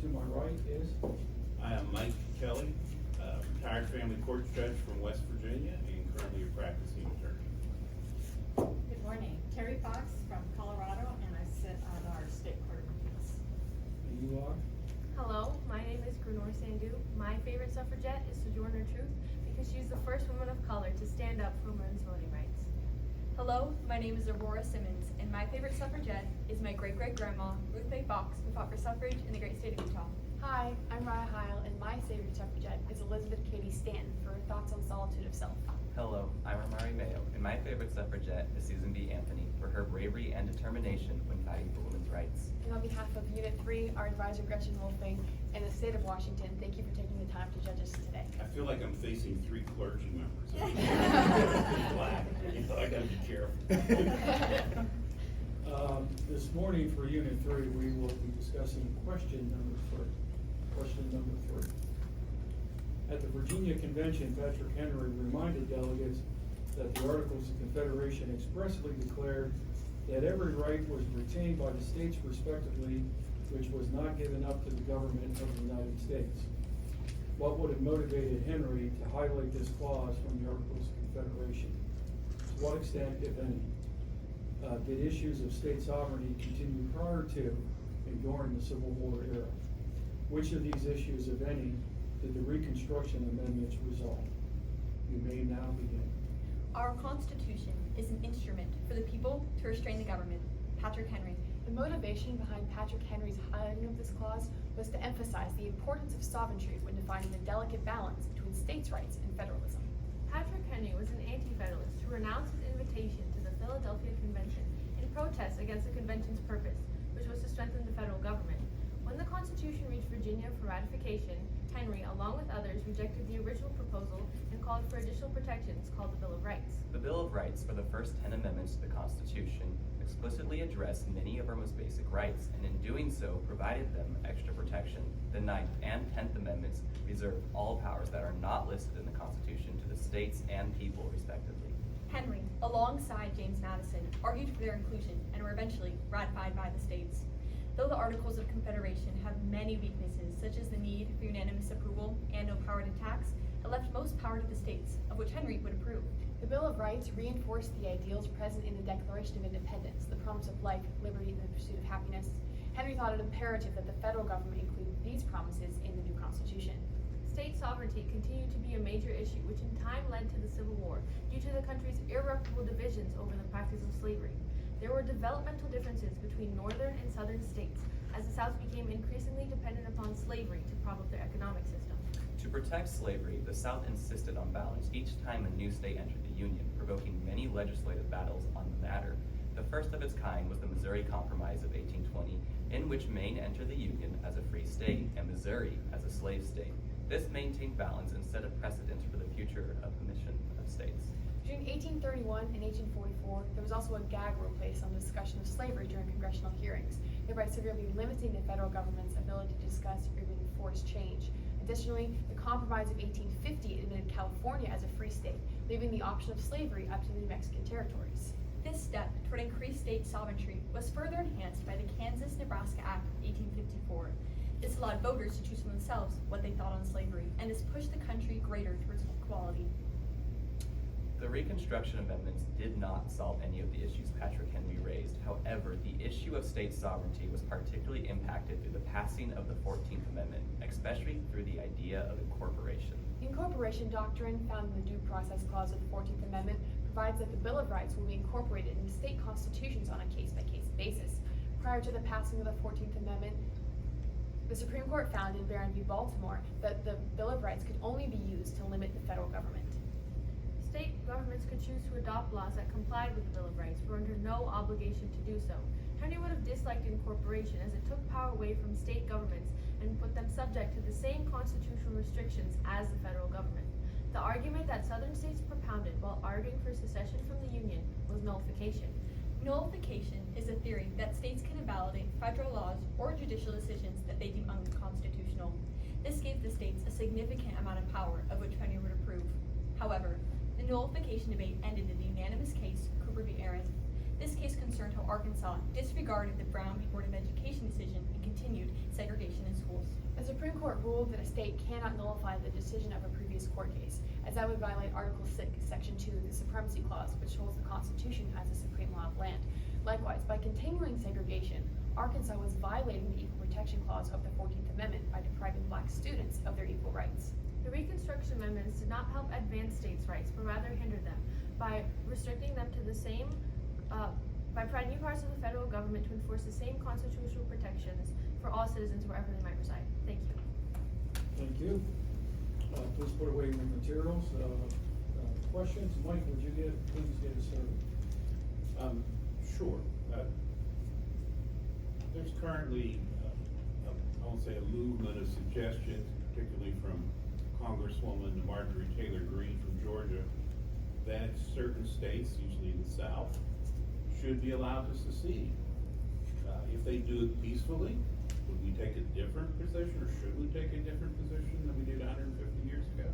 to my right is? I am Mike Kelly, retired family court judge from West Virginia and currently a practicing attorney. Good morning. Terry Fox from Colorado, and I sit on our State Court of Appeals. And you are? Hello, my name is Grunor Sandhu. My favorite suffragette is Sojourner Truth because she's the first woman of color to stand up for women's voting rights. Hello, my name is Aurora Simmons, and my favorite suffragette is my great-great-grandma, Ruth Bay Fox, who fought for suffrage in the great state of Utah. Hi, I'm Raya Heil, and my favorite suffragette is Elizabeth Cady Stanton for her thoughts on solitude of self. Hello, I'm Amari Mayo, and my favorite suffragette is Susan B. Anthony for her bravery and determination when fighting for women's rights. And on behalf of Unit 3, our advisor Gretchen Wolfing, and the state of Washington, thank you for taking the time to judge us today. I feel like I'm facing 3 clergy members. Black. I gotta be careful. This morning for Unit 3, we will be discussing question number 3. Question number 3. At the Virginia Convention, Patrick Henry reminded delegates that the Articles of Confederation expressly declared that every right was retained by the states respectively, which was not given up to the government of the United States. What would have motivated Henry to highlight this clause from the Articles of Confederation? To what extent, if any, did issues of state sovereignty continue prior to and during the Civil War era? Which of these issues, if any, did the Reconstruction Amendments resolve? You may now begin. Our Constitution is an instrument for the people to restrain the government. Patrick Henry. The motivation behind Patrick Henry's highlighting of this clause was to emphasize the importance of sovereignty when defining the delicate balance between states' rights and federalism. Patrick Henry was an anti-federalist who renounced his invitation to the Philadelphia Convention in protest against the convention's purpose, which was to strengthen the federal government. When the Constitution reached Virginia for ratification, Henry, along with others, rejected the original proposal and called for additional protections called the Bill of Rights. The Bill of Rights, or the first 10 amendments to the Constitution, explicitly addressed many of our most basic rights, and in doing so, provided them extra protection. The 9th and 10th Amendments reserve all powers that are not listed in the Constitution to the states and people, respectively. Henry, alongside James Madison, argued for their inclusion and were eventually ratified by the states. Though the Articles of Confederation have many weaknesses, such as the need for unanimous approval and no power to tax, it left most power to the states, of which Henry would approve. The Bill of Rights reinforced the ideals present in the Declaration of Independence, the promise of life, liberty, and the pursuit of happiness. Henry thought it imperative that the federal government include these promises in the new Constitution. State sovereignty continued to be a major issue, which in time led to the Civil War, due to the country's irreparable divisions over the practice of slavery. There were developmental differences between northern and southern states, as the South became increasingly dependent upon slavery to prop up their economic system. To protect slavery, the South insisted on balance each time a new state entered the Union, provoking many legislative battles on the matter. The first of its kind was the Missouri Compromise of 1820, in which Maine entered the Union as a free state and Missouri as a slave state. This maintained balance and set a precedent for the future of the mission of states. Between 1831 and 1844, there was also a gag rule placed on the discussion of slavery during congressional hearings, thereby severely limiting the federal government's ability to discuss or even enforce change. Additionally, the Compromise of 1850 admitted California as a free state, leaving the option of slavery up to the New Mexican territories. This step toward increased state sovereignty was further enhanced by the Kansas-Nebraska Act of 1854. This allowed voters to choose for themselves what they thought on slavery, and this pushed the country greater towards equality. The Reconstruction Amendments did not solve any of the issues Patrick Henry raised. However, the issue of state sovereignty was particularly impacted through the passing of the 14th Amendment, especially through the idea of incorporation. The incorporation doctrine found in the Due Process Clause of the 14th Amendment provides that the Bill of Rights will be incorporated into state constitutions on a case-by-case basis. Prior to the passing of the 14th Amendment, the Supreme Court found in Barron v. Baltimore that the Bill of Rights could only be used to limit the federal government. State governments could choose to adopt laws that complied with the Bill of Rights, but were under no obligation to do so. Henry would have disliked incorporation, as it took power away from state governments and put them subject to the same constitutional restrictions as the federal government. The argument that southern states propounded while arguing for secession from the Union was nullification. Nullification is a theory that states can invalidate federal laws or judicial decisions that they deem unconstitutional. This gave the states a significant amount of power, of which Henry would approve. However, the nullification debate ended in the unanimous case, Cooper v. Aaron. This case concerned how Arkansas disregarded the Brown v. Board of Education decision and continued segregation in schools. The Supreme Court ruled that a state cannot nullify the decision of a previous court case, as that would violate Article 6, Section 2 of the Supremacy Clause, which holds the Constitution as the supreme law of land. Likewise, by continuing segregation, Arkansas was violating the Equal Protection Clause of the 14th Amendment by depriving black students of their equal rights. The Reconstruction Amendments did not help advance states' rights, but rather hindered them by restricting them to the same, by providing new powers to the federal government to enforce the same constitutional protections for all citizens wherever they might reside. Thank you. Thank you. Please put away your materials. Questions? Mike, would you please get us started? Sure. There's currently, I won't say a movement of suggestions, particularly from Congresswoman Marjorie Taylor Greene from Georgia, that certain states, usually the South, should be allowed to secede. If they do it peacefully, would we take a different position, or should we take a different position than we did 150 years ago?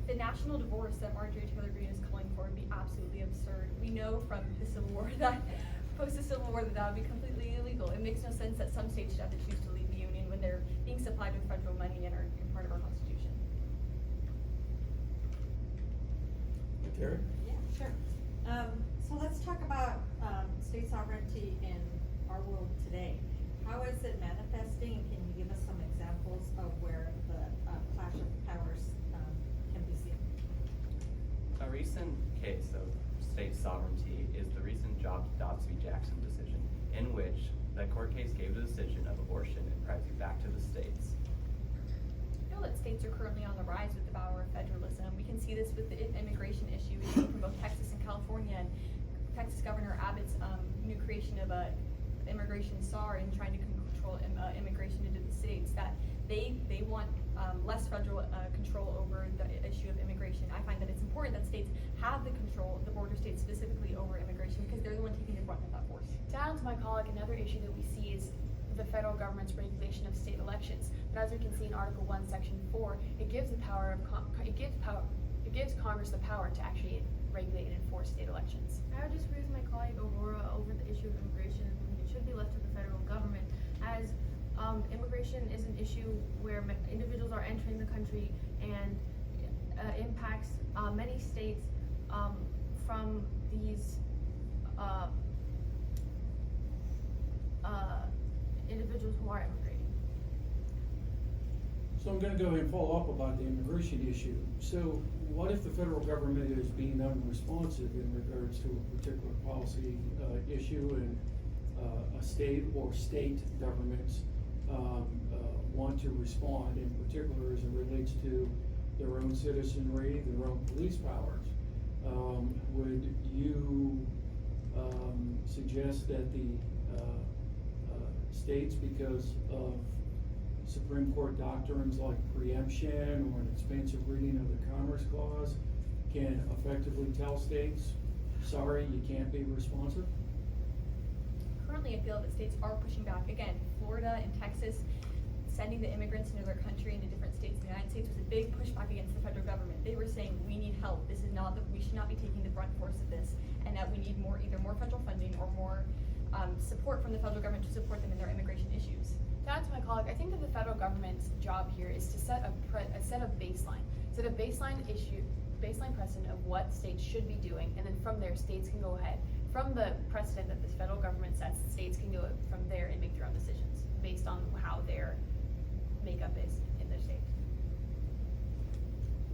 The national divorce that Marjorie Taylor Greene is calling for would be absolutely absurd. We know from the Civil War that, post the Civil War, that would be completely illegal. It makes no sense that some states should have to choose to leave the Union when they're being supplied with federal money and are part of our Constitution. Terry? Yeah, sure. So let's talk about state sovereignty in our world today. How is it manifesting? Can you give us some examples of where the clash of powers can be seen? A recent case of state sovereignty is the recent Dobbs v. Jackson decision, in which that court case gave the decision of abortion and pregnancy back to the states. I feel that states are currently on the rise with the power of federalism. We can see this with the immigration issue from both Texas and California, and Texas Governor Abbott's new creation of a immigration czar and trying to control immigration into the states, that they want less federal control over the issue of immigration. I find that it's important that states have the control, the border states specifically, over immigration, because they're the one taking the brunt of that force. To add on to my colleague, another issue that we see is the federal government's regulation of state elections. But as we can see in Article 1, Section 4, it gives the power of it gives Congress the power to actually regulate and enforce state elections. I would disagree with my colleague Aurora over the issue of immigration. I believe it should be left to the federal government, as immigration is an issue where individuals are entering the country and impacts many states from these individuals who are immigrating. So I'm gonna go ahead and follow up about the immigration issue. So what if the federal government is being unresponsive in regards to a particular policy issue, and a state or state governments want to respond, in particular as it relates to their own citizenry, their own police powers? Would you suggest that the states, because of Supreme Court doctrines like preemption or an expansive reading of the Commerce Clause, can effectively tell states, sorry, you can't be responsive? Currently, I feel that states are pushing back. Again, Florida and Texas sending the immigrants into their country, into different states in the United States, was a big pushback against the federal government. They were saying, we need help. This is not that we should not be taking the brunt force of this, and that we need more, either more federal funding or more support from the federal government to support them in their immigration issues. To add to my colleague, I think that the federal government's job here is to set a baseline, set a baseline precedent of what states should be doing, and then from there, states can go ahead. From the precedent that the federal government sets, states can go from there and make their own decisions based on how their makeup is in their state.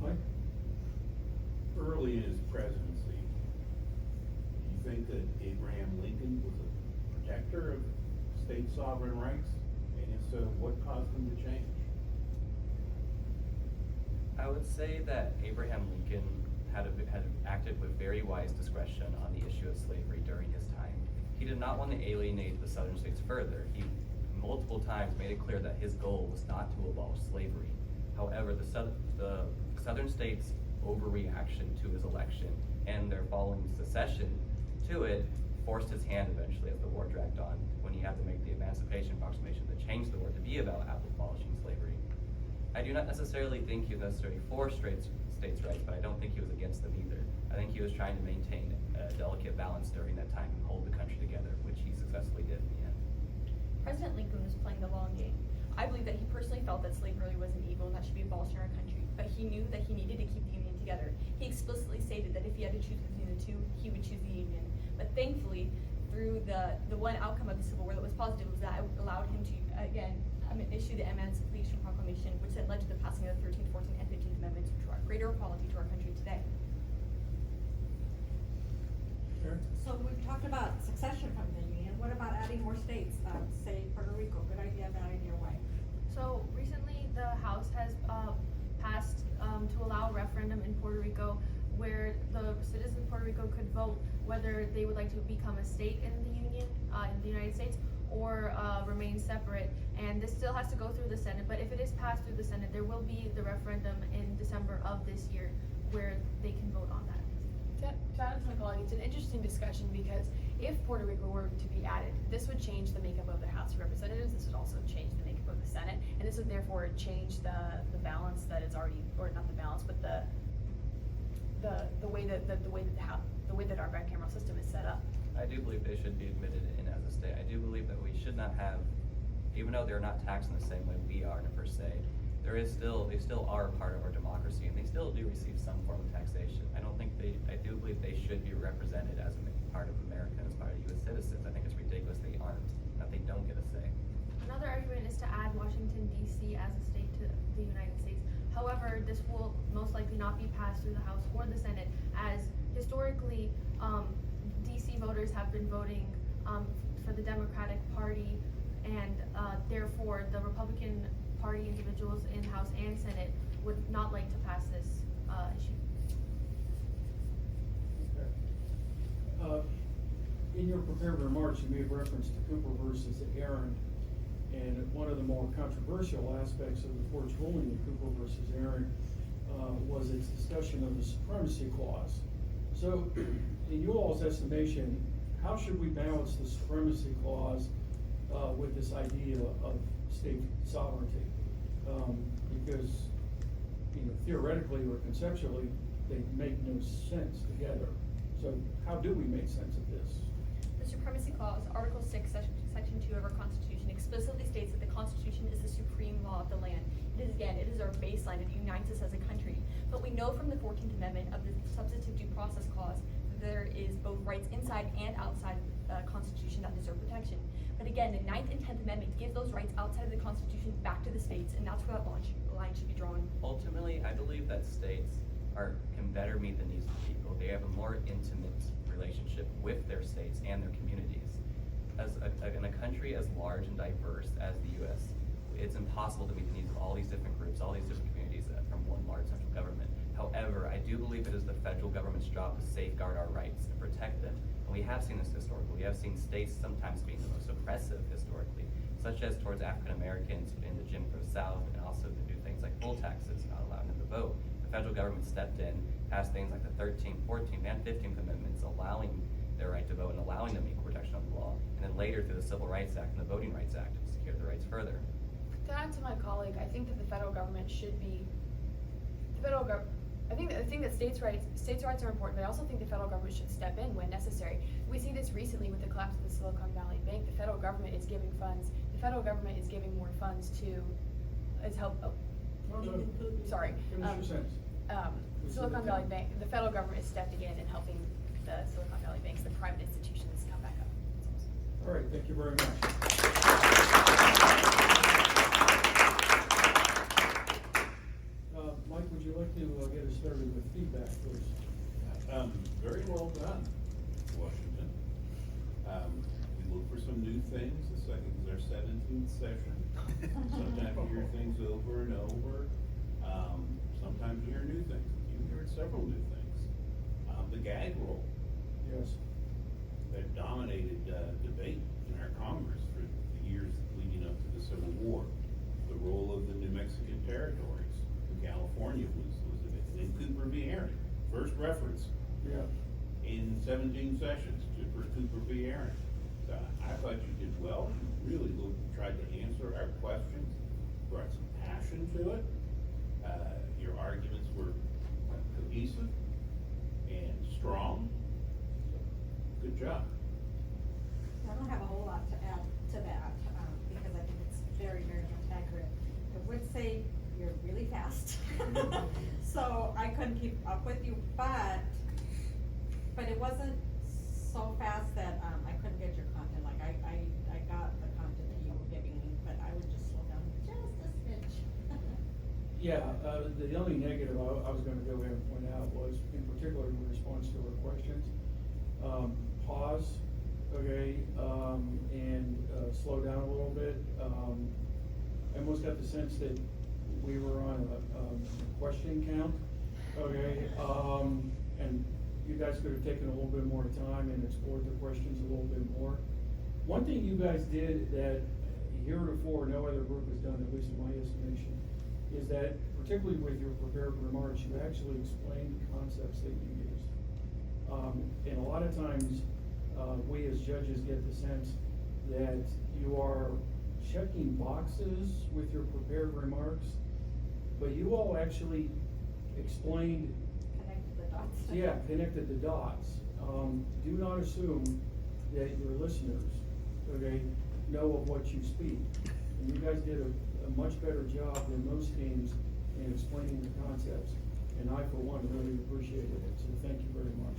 Mike? Early in his presidency, do you think that Abraham Lincoln was a protector of state sovereign rights? And if so, what caused him to change? I would say that Abraham Lincoln had acted with very wise discretion on the issue of slavery during his time. He did not want to alienate the southern states further. He multiple times made it clear that his goal was not to abolish slavery. However, the southern states' overreaction to his election and their following secession to it forced his hand eventually as the war dragged on, when he had to make the Emancipation Proclamation that changed the war to be about abolishing slavery. I do not necessarily think he was necessarily for states' rights, but I don't think he was against them either. I think he was trying to maintain a delicate balance during that time and hold the country together, which he successfully did in the end. President Lincoln was playing the long game. I believe that he personally felt that slavery was an evil and that should be abolished in our country, but he knew that he needed to keep the Union together. He explicitly stated that if he had to choose between the two, he would choose the Union. But thankfully, through the one outcome of the Civil War that was positive was that it allowed him to, again, issue the Emancipation Proclamation, which then led to the passing of the 13th, 14th, and 15th Amendments, which brought greater equality to our country today. Sure. So we've talked about succession from the Union. What about adding more states? Say Puerto Rico, good idea, bad idea, why? So recently, the House has passed to allow a referendum in Puerto Rico where the citizens of Puerto Rico could vote whether they would like to become a state in the Union, in the United States, or remain separate. And this still has to go through the Senate, but if it is passed through the Senate, there will be the referendum in December of this year where they can vote on that. To add to my colleague, it's an interesting discussion because if Puerto Rico were to be added, this would change the makeup of the House of Representatives, this would also change the makeup of the Senate, and this would therefore change the balance that is already, or not the balance, but the way that our bicameral system is set up. I do believe they should be admitted in as a state. I do believe that we should not have, even though they're not taxed in the same way we are per se, they still are a part of our democracy, and they still do receive some form of taxation. I do believe they should be represented as a part of America, as part of U.S. citizens. I think it's ridiculous they aren't, that they don't get a say. Another argument is to add Washington, D.C. as a state to the United States. However, this will most likely not be passed through the House or the Senate, as historically, D.C. voters have been voting for the Democratic Party, and therefore the Republican Party individuals in House and Senate would not like to pass this issue. Okay. In your prepared remarks, you made reference to Cooper versus Aaron, and one of the more controversial aspects of the court's ruling in Cooper versus Aaron was its discussion of the supremacy clause. So, in you all's estimation, how should we balance the supremacy clause with this idea of state sovereignty? Because, theoretically or conceptually, they make no sense together. So how do we make sense of this? The Supremacy Clause, Article 6, Section 2 of our Constitution explicitly states that the Constitution is the supreme law of the land. It is our baseline. It unites us as a country. But we know from the 14th Amendment of the Substantive Due Process Clause that there is both rights inside and outside the Constitution that deserve protection. But again, the 9th and 10th Amendment give those rights outside of the Constitution back to the states, and that's where that line should be drawn. Ultimately, I believe that states can better meet the needs of the people. They have a more intimate relationship with their states and their communities. In a country as large and diverse as the U.S., it's impossible to meet the needs of all these different groups, all these different communities from one large central government. However, I do believe it is the federal government's job to safeguard our rights and protect them. And we have seen this historically. We have seen states sometimes being the most oppressive historically, such as towards African Americans in the Jim Crow South, and also to do things like poll taxes, not allowing them to vote. The federal government stepped in, passed things like the 13th, 14th, and 15th Amendments, allowing their right to vote and allowing them equal protection of the law. And then later through the Civil Rights Act and the Voting Rights Act to secure their rights further. To add to my colleague, I think that the federal government should be, I think that states' rights are important, but I also think the federal government should step in when necessary. We see this recently with the collapse of the Silicon Valley Bank. The federal government is giving more funds to, sorry. Finish your sentence. Silicon Valley Bank, the federal government is stepping in and helping the Silicon Valley banks, the private institutions, come back up. All right, thank you very much. Mike, would you like to get us started with feedback, please? Very well done, Washington. We look for some new things. The second is our 17th session. Sometimes you hear things over and over. Sometimes you hear new things. You heard several new things. The gag rule Yes. that dominated debate in our Congress for the years leading up to the Civil War. The role of the New Mexican territories in California was in Cooper v. Aaron. First reference Yeah. in 17 sessions for Cooper v. Aaron. So I thought you did well. You really tried to answer our questions, brought some passion to it. up with you, but it wasn't so fast that, I couldn't get your content, like, I got the content that you were giving me, but I would just slow down just a smidge. Yeah, the only negative I was gonna go ahead and point out was, in particular in response to our questions, pause, okay, and slow down a little bit. I almost got the sense that we were on a question count, okay? And you guys could have taken a little bit more time and explored the questions a little bit more. One thing you guys did that heretofore no other group has done, at least in my estimation, is that particularly with your prepared remarks, you actually explained the concepts that you used. And a lot of times, we as judges get the sense that you are checking boxes with your prepared remarks, but you all actually explained, Connected the dots. yeah, connected the dots. Do not assume that your listeners, okay, know of what you speak. And you guys did a much better job than most teams in explaining the concepts, and I, for one, really appreciated it, so thank you very much.